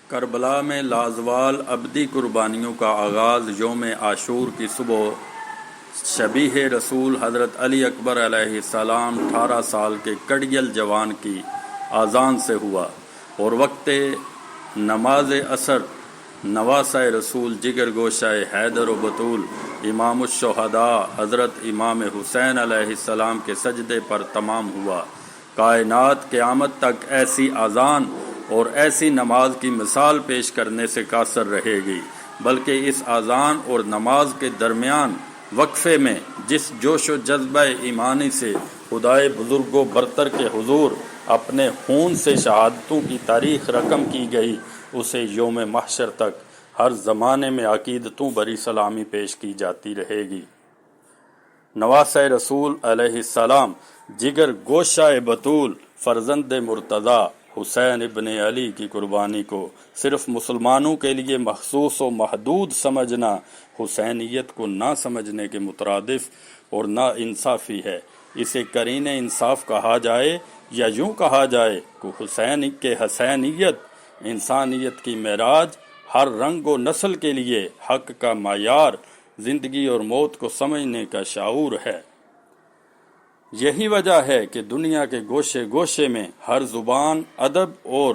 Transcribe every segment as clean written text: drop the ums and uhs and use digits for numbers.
کربلا میں لازوال ابدی قربانیوں کا آغاز یوم عاشور کی صبح شبیہ رسول حضرت علی اکبر علیہ السلام 18 سال کے کڑگل جوان کی اذان سے ہوا اور وقت نماز عصر نواسہ رسول جگر گوشہ حیدر و بطول امام الشہداء حضرت امام حسین علیہ السلام کے سجدے پر تمام ہوا۔ کائنات قیامت تک ایسی اذان اور ایسی نماز کی مثال پیش کرنے سے قاصر رہے گی، بلکہ اس اذان اور نماز کے درمیان وقفے میں جس جوش و جذبہ ایمانی سے خدائے بزرگ و برتر کے حضور اپنے خون سے شہادتوں کی تاریخ رقم کی گئی، اسے یوم محشر تک ہر زمانے میں عقیدتوں بری سلامی پیش کی جاتی رہے گی۔ نواسہ رسول علیہ السلام جگر گوشہ بطول فرزند مرتضیٰ حسین ابن علی کی قربانی کو صرف مسلمانوں کے لیے مخصوص و محدود سمجھنا حسینیت کو نہ سمجھنے کے مترادف اور نا انصافی ہے۔ اسے قرین انصاف کہا جائے یا یوں کہا جائے کہ حسینیت انسانیت کی معراج، ہر رنگ و نسل کے لیے حق کا معیار، زندگی اور موت کو سمجھنے کا شعور ہے۔ یہی وجہ ہے کہ دنیا کے گوشے گوشے میں ہر زبان، ادب اور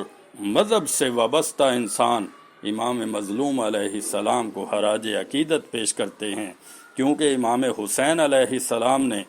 مذہب سے وابستہ انسان امام مظلوم علیہ السلام کو خراج عقیدت پیش کرتے ہیں، کیونکہ امام حسین علیہ السلام نے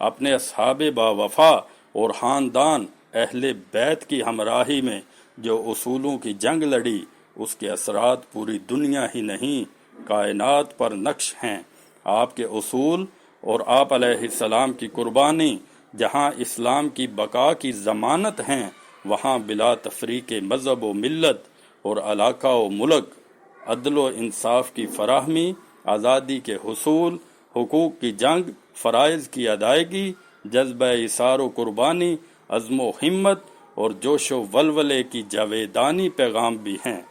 اپنے اصحاب باوفا اور خاندان اہل بیت کی ہمراہی میں جو اصولوں کی جنگ لڑی، اس کے اثرات پوری دنیا ہی نہیں کائنات پر نقش ہیں۔ آپ کے اصول اور آپ علیہ السلام کی قربانی جہاں اسلام کی بقا کی ضمانت ہیں، وہاں بلا تفریق مذہب و ملت اور علاقہ و ملک، عدل و انصاف کی فراہمی، آزادی کے حصول، حقوق کی جنگ، فرائض کی ادائیگی، جذبہ ایثار و قربانی، عزم و ہمت اور جوش و ولولے کی جاویدانی پیغام بھی ہیں۔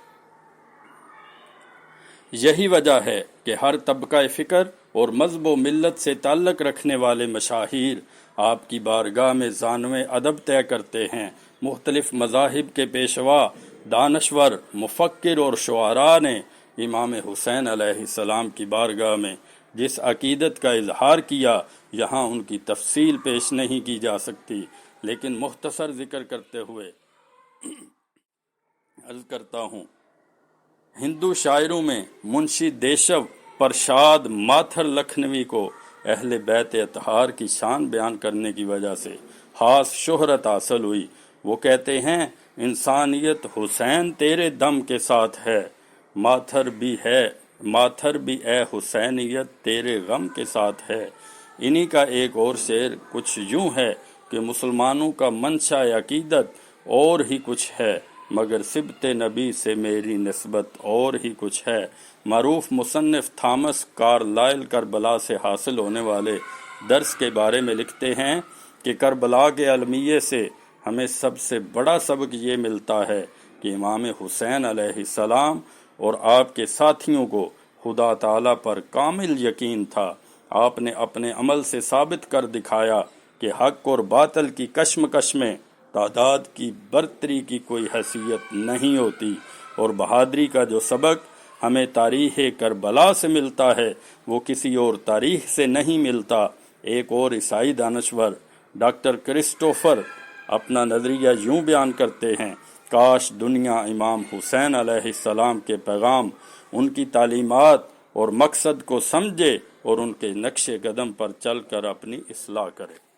یہی وجہ ہے کہ ہر طبقہ فکر اور مذہب و ملت سے تعلق رکھنے والے مشاہیر آپ کی بارگاہ میں ذانو ادب طے کرتے ہیں۔ مختلف مذاہب کے پیشوا، دانشور، مفکر اور شعراء نے امام حسین علیہ السلام کی بارگاہ میں جس عقیدت کا اظہار کیا، یہاں ان کی تفصیل پیش نہیں کی جا سکتی، لیکن مختصر ذکر کرتے ہوئے عرض کرتا ہوں۔ ہندو شاعروں میں منشی دیشو پرشاد ماتھر لکھنوی کو اہل بیت اطہار کی شان بیان کرنے کی وجہ سے خاص شہرت حاصل ہوئی۔ وہ کہتے ہیں، انسانیت حسین تیرے دم کے ساتھ ہے، ماتھر بھی اے حسینیت تیرے غم کے ساتھ ہے۔ انہی کا ایک اور شعر کچھ یوں ہے کہ مسلمانوں کا منشا عقیدت اور ہی کچھ ہے، مگر سبط نبی سے میری نسبت اور ہی کچھ ہے۔ معروف مصنف تھامس کارلائل کربلا سے حاصل ہونے والے درس کے بارے میں لکھتے ہیں کہ کربلا کے المیے سے ہمیں سب سے بڑا سبق یہ ملتا ہے کہ امام حسین علیہ السلام اور آپ کے ساتھیوں کو خدا تعالیٰ پر کامل یقین تھا۔ آپ نے اپنے عمل سے ثابت کر دکھایا کہ حق اور باطل کی کشمکش میں تعداد کی برتری کی کوئی حیثیت نہیں ہوتی، اور بہادری کا جو سبق ہمیں تاریخ کربلا سے ملتا ہے وہ کسی اور تاریخ سے نہیں ملتا۔ ایک اور عیسائی دانشور ڈاکٹر کرسٹوفر اپنا نظریہ یوں بیان کرتے ہیں، کاش دنیا امام حسین علیہ السلام کے پیغام، ان کی تعلیمات اور مقصد کو سمجھے اور ان کے نقش قدم پر چل کر اپنی اصلاح کرے۔